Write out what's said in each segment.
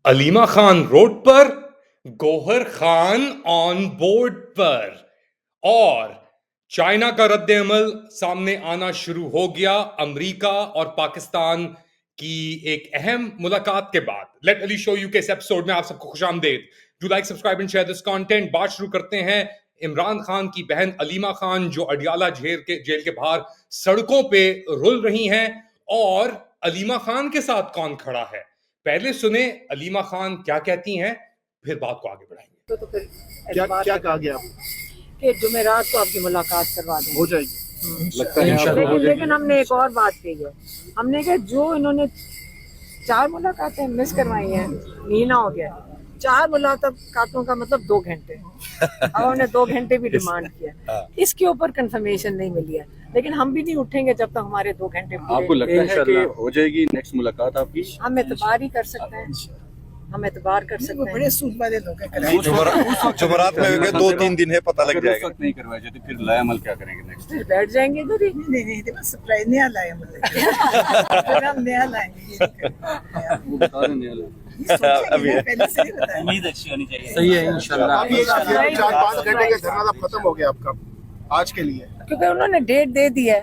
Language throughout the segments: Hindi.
अलीमा खान रोड पर, गौहर खान ऑन बोर्ड पर, और चाइना का रद्द अमल सामने आना शुरू हो गया अमेरिका और पाकिस्तान की एक अहम मुलाकात के बाद। लेट अली शो यू के इस एपिसोड में आप सबको खुशामदेद। Do like, subscribe and share this content. बात शुरू करते हैं इमरान खान की बहन अलीमा खान, जो अडियाला जेल के बाहर सड़कों पे रुल रही हैं। और अलीमा खान के साथ कौन खड़ा है, पहले सुने अलीमा खान क्या कहती हैं, फिर बात को आगे बढ़ाएंगे। तो फिर क्या क्या कहा गया कि जुमेरात को आपकी मुलाकात करवा देंगे। हो जाएगी, लगता है लेकिन हमने एक और बात कही है। हमने कहा जो इन्होंने 4 मुलाकातें मिस करवाई हैं, महीना हो गया, 4 मुलाकातों का मतलब 2 घंटे। अब हमने 2 घंटे भी डिमांड किया, इसके ऊपर कंफर्मेशन नहीं मिली है। लेकिन हम भी नहीं उठेंगे जब तक हमारे 2 घंटे पूरे। आपको लगता है कि हो जाएगी नेक्स्ट मुलाकात आपकी? हम एतबार ही कर सकते हैं, हम एतबार कर सकते हैं। बड़े सूद वाले लोग हैं। जुमरात में 2-3 दिन है, पता लग अगर उस जाएगा। वक्त नहीं करवाए जाते फिर लाया अमल क्या करेंगे नेक्स्ट? फिर बैठ जाएंगे इधर ही। नहीं बस सरप्राइज नया लाए हम फिर हम नया लाएंगे। वो बता दें नहीं लाया। अभी पहले से नहीं बताया। उम्मीद अच्छी होनी चाहिए। सही है इंशाल्लाह। अभी 4-5 घंटे का धरना अब खत्म हो गया आपका आज के लिए, क्योंकि उन्होंने डेट दे दी है।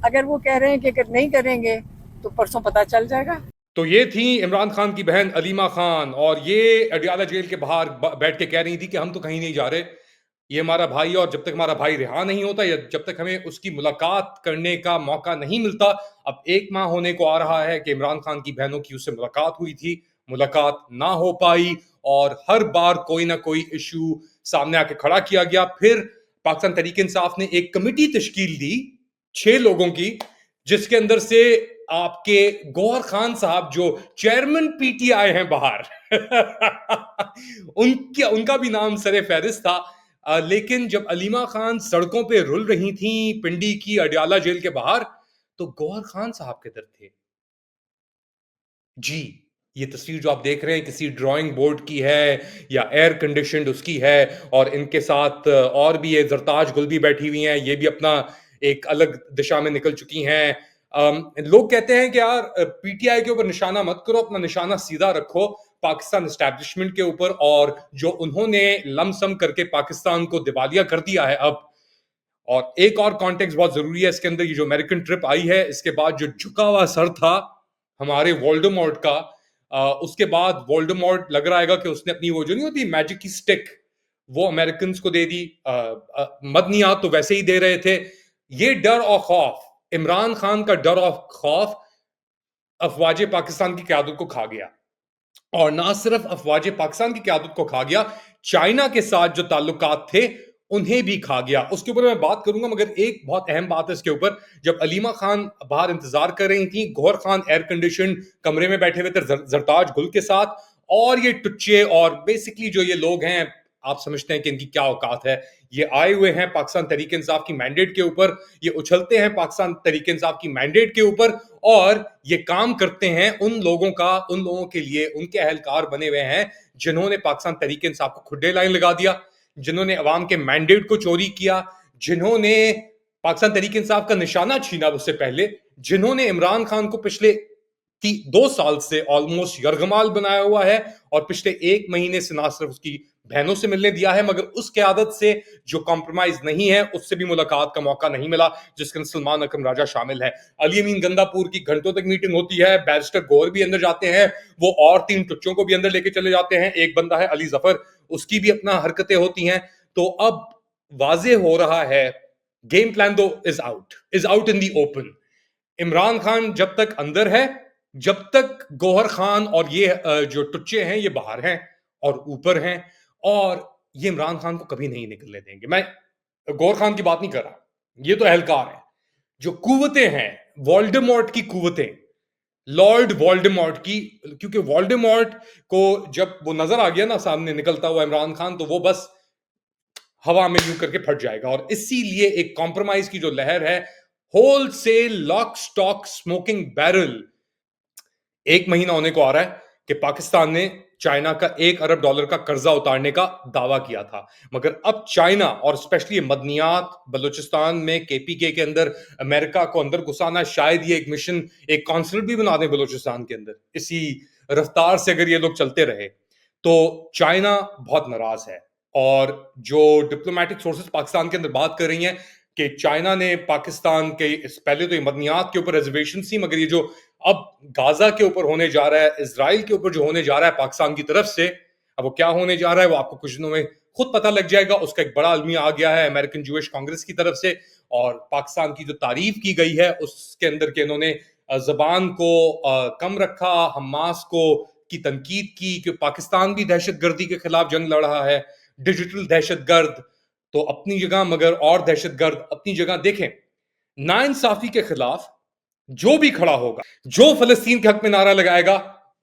अगर वो कह रहे हैं कि अगर नहीं करेंगे तो परसों पता चल जाएगा। तो ये थी इमरान खान की बहन अलीमा खान, और ये अडियाला जेल के बाहर बैठ के कह रही थी कि हम तो कहीं नहीं जा रहे, ये हमारा भाई, और जब तक हमारा भाई रिहा नहीं होता या जब तक हमें उसकी मुलाकात करने का मौका नहीं मिलता। अब 1 माह होने को आ रहा है कि इमरान खान की बहनों की उससे मुलाकात हुई थी, मुलाकात ना हो पाई, और हर बार कोई ना कोई इशू सामने आके खड़ा किया गया। फिर पाकिस्तान तहरीक इंसाफ ने एक कमेटी तश्कील दी 6 लोगों की, जिसके अंदर से आपके गौहर खान साहब जो चेयरमैन पीटीआई हैं बाहर उनका भी नाम सरे फहरिस्त था। लेकिन जब अलीमा खान सड़कों पे रुल रही थी पिंडी की अडियाला जेल के बाहर, तो गौहर खान साहब किधर थे? जी, ये तस्वीर जो आप देख रहे हैं किसी ड्राइंग बोर्ड की है या एयर कंडीशनड उसकी है, और इनके साथ और भी ये जरताज गुल भी बैठी हुई हैं, ये भी अपना एक अलग दिशा में निकल चुकी हैं। लोग कहते हैं कि यार पीटीआई के ऊपर निशाना मत करो, अपना निशाना सीधा रखो पाकिस्तान एस्टैब्लिशमेंट के ऊपर, और जो उन्होंने लमसम करके पाकिस्तान को दिवालिया कर दिया है अब। और एक और कॉन्टेक्स्ट बहुत जरूरी है इसके अंदर, ये जो अमेरिकन ट्रिप आई है इसके बाद जो झुका हुआ सर था हमारे वोल्डेमॉर्ट का, उसके बाद वोल्डेमॉर्ट लग रहा है कि उसने अपनी वो जो नहीं होती मैजिक की स्टिक, वो अमेरिकन को दे दी। मदनियात तो वैसे ही दे रहे थे। ये डर और खौफ, इमरान खान का डर और खौफ अफवाज पाकिस्तान की क़यादत को खा गया, और ना सिर्फ अफवाज पाकिस्तान की क़यादत को खा गया, चाइना के साथ जो ताल्लुकात थे उन्हें भी खा गया। उसके ऊपर मैं बात करूंगा, मगर एक बहुत अहम बात है इसके ऊपर। जब अलीमा खान बाहर इंतजार कर रही थी, गौहर खान एयर कंडीशन कमरे में बैठे हुए थे जरताज गुल के साथ, और ये टुच्चे और बेसिकली जो ये लोग हैं, आप समझते हैं कि इनकी क्या औकात है। ये आए हुए हैं पाकिस्तान तहरीक इंसाफ की मैंडेट के ऊपर, ये उछलते हैं पाकिस्तान तहरीक इंसाफ की मैंडेट के ऊपर, और ये काम करते हैं उन लोगों के लिए, उनके अहलकार बने हुए हैं जिन्होंने पाकिस्तान तहरीक इंसाफ को खुड्डे लाइन लगा दिया, जिन्होंने अवाम के मैंडेट को चोरी किया, जिन्होंने पाकिस्तान तहरीक इंसाफ का निशाना छीना उससे पहले, जिन्होंने इमरान खान को पिछले 2 साल से ऑलमोस्ट यरगमाल बनाया हुआ है, और पिछले 1 महीने से ना सिर्फ उसकी बहनों से मिलने दिया है, मगर उस क़यादत से जो कॉम्प्रोमाइज नहीं है उससे भी मुलाकात का मौका नहीं मिला, जिसके अंदर सलमान अकरम राजा शामिल है। अली अमीन गंदापुर की घंटों तक मीटिंग होती है, बैरिस्टर गौहर भी अंदर जाते हैं, वो और 3 टुच्चों को भी अंदर लेके चले जाते हैं, एक बंदा है अली जफर, उसकी भी अपना हरकतें होती हैं। तो अब वाजे हो रहा है, गेम प्लान दो is out in the open. Imran Khan जब तक अंदर है, जब तक गौहर खान और ये जो टुच्चे हैं ये बाहर हैं और ऊपर हैं, और ये इमरान खान को कभी नहीं निकलने देंगे। मैं गौहर खान की बात नहीं कर रहा, ये तो अहलकार है। जो कुव्वतें हैं, वोल्डेमॉर्ट की कुव्वतें, लॉर्ड वोल्डेमॉर्ट की, क्योंकि वोल्डेमॉर्ट को जब वो नजर आ गया ना सामने निकलता हुआ इमरान खान, तो वो बस हवा में यूं करके फट जाएगा। और इसीलिए एक कॉम्प्रोमाइज की जो लहर है, wholesale lock stock smoking barrel, 1 महीना होने को आ रहा है कि पाकिस्तान ने चाइना का $1 अरब का कर्जा उतारने का दावा किया था, मगर अब चाइना और स्पेशली मदनियात बलूचिस्तान में केपीके के अंदर अमेरिका को अंदर घुसाना, शायद ये एक मिशन, एक कॉन्सुलेट भी बना दें बलूचिस्तान के अंदर इसी रफ्तार से अगर ये लोग चलते रहे तो चाइना बहुत नाराज है। और जो डिप्लोमेटिक सोर्सेज पाकिस्तान के अंदर बात कर रही हैं कि चाइना ने पाकिस्तान के पहले तो ये मदनियात के ऊपर रिजर्वेशन थी, मगर ये जो अब गाजा के ऊपर होने जा रहा है, इसराइल के ऊपर जो होने जा रहा है पाकिस्तान की तरफ से, अब वो क्या होने जा रहा है वो आपको कुछ दिनों में खुद पता लग जाएगा। उसका एक बड़ा अलमिया आ गया है अमेरिकन जूइश कांग्रेस की तरफ से, और पाकिस्तान की जो तारीफ की गई है उसके अंदर के इन्होंने जबान को कम रखा, हमास को की तनकीद की कि पाकिस्तान भी दहशतगर्दी के खिलाफ जंग लड़ रहा है, डिजिटल दहशतगर्द तो अपनी जगह मगर और दहशतगर्द अपनी जगह। देखें, नाइंसाफी के खिलाफ जो भी खड़ा होगा, जो फलस्तीन के हक में नारा लगाएगा,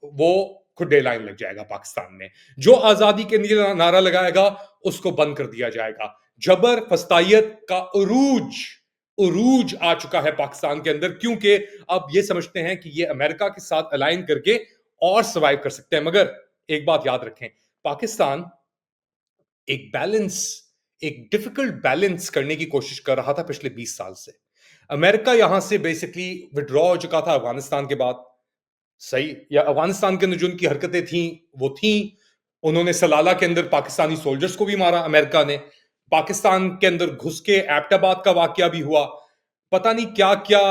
वो खुद डे लाइन लग जाएगा पाकिस्तान में। जो आजादी के लिए नारा लगाएगा उसको बंद कर दिया जाएगा। जबर फस्तायत का उरूज आ चुका है पाकिस्तान के अंदर, क्योंकि अब ये समझते हैं कि ये अमेरिका के साथ अलाइन करके और सर्वाइव कर सकते हैं। मगर एक बात याद रखें, पाकिस्तान एक डिफिकल्ट बैलेंस करने की कोशिश कर रहा था पिछले 20 साल से। अमेरिका यहां से बेसिकली विड्रॉ हो चुका था अफगानिस्तान के बाद, सही, या अफगानिस्तान के अंदर जो उनकी हरकतें थी वो थी, उन्होंने सलाला के अंदर पाकिस्तानी सोल्जर्स को भी मारा अमेरिका ने, पाकिस्तान के अंदर घुस के एबटाबाद का वाकया भी हुआ, पता नहीं क्या क्या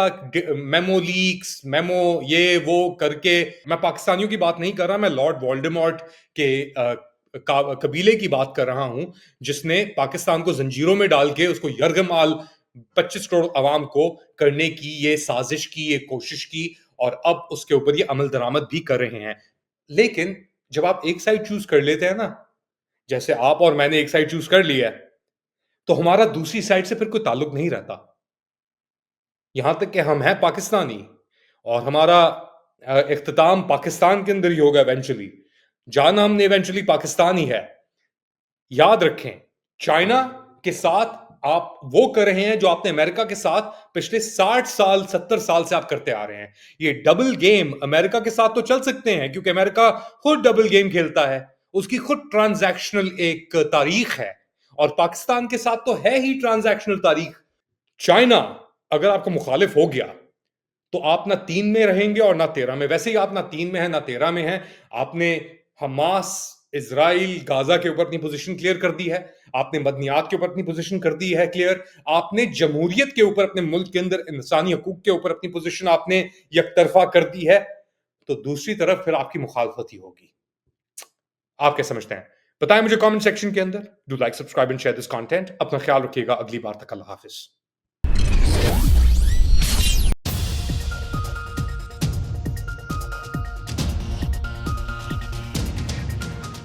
मेमो लीक्स, मेमो ये वो करके। मैं पाकिस्तानियों की बात नहीं कर रहा, मैं लॉर्ड वोल्डेमॉर्ट के कबीले की बात कर रहा हूं, जिसने पाकिस्तान को जंजीरों में डाल के उसको यरगमाल 25 करोड़ अवाम को करने की ये साजिश की, ये कोशिश की, और अब उसके ऊपर ये अमल दरामद भी कर रहे हैं। लेकिन जब आप एक साइड चूज कर लेते हैं ना, जैसे आप और मैंने एक साइड चूज कर लिया, तो हमारा दूसरी साइड से फिर कोई ताल्लुक नहीं रहता। यहां तक कि हम हैं पाकिस्तानी और हमारा इख्तिताम पाकिस्तान के अंदर ही होगा इवेंचुअली, जाना हमने इवेंचुअली पाकिस्तान ही है। याद रखें, चाइना के साथ आप वो कर रहे हैं जो आपने अमेरिका के साथ पिछले 60 साल 70 साल से आप करते आ रहे हैं। ये डबल गेम अमेरिका के साथ तो चल सकते हैं क्योंकि अमेरिका खुद डबल गेम खेलता है, उसकी खुद ट्रांजैक्शनल एक तारीख है, और पाकिस्तान के साथ तो है ही ट्रांजैक्शनल तारीख। चाइना अगर आपका मुखालिफ हो गया तो आप ना 3 में रहेंगे और ना 13 में। वैसे ही आप ना 3 में है ना 13 में है। आपने हमास, इजराइल, गाजा के ऊपर अपनी पोजीशन क्लियर कर दी है, आपने मदनियात के ऊपर अपनी पोजीशन कर दी है क्लियर, आपने जमहूरियत के ऊपर, अपने मुल्क के अंदर इंसानी हकूक के ऊपर अपनी पोजीशन आपने यकतरफा कर दी है, तो दूसरी तरफ फिर आपकी मुखालफत ही होगी। आप क्या समझते हैं? बताएं मुझे कमेंट सेक्शन के अंदर। Do like, subscribe and share this content. अपना ख्याल रखिएगा। अगली बार तक अल्लाह हाफिज।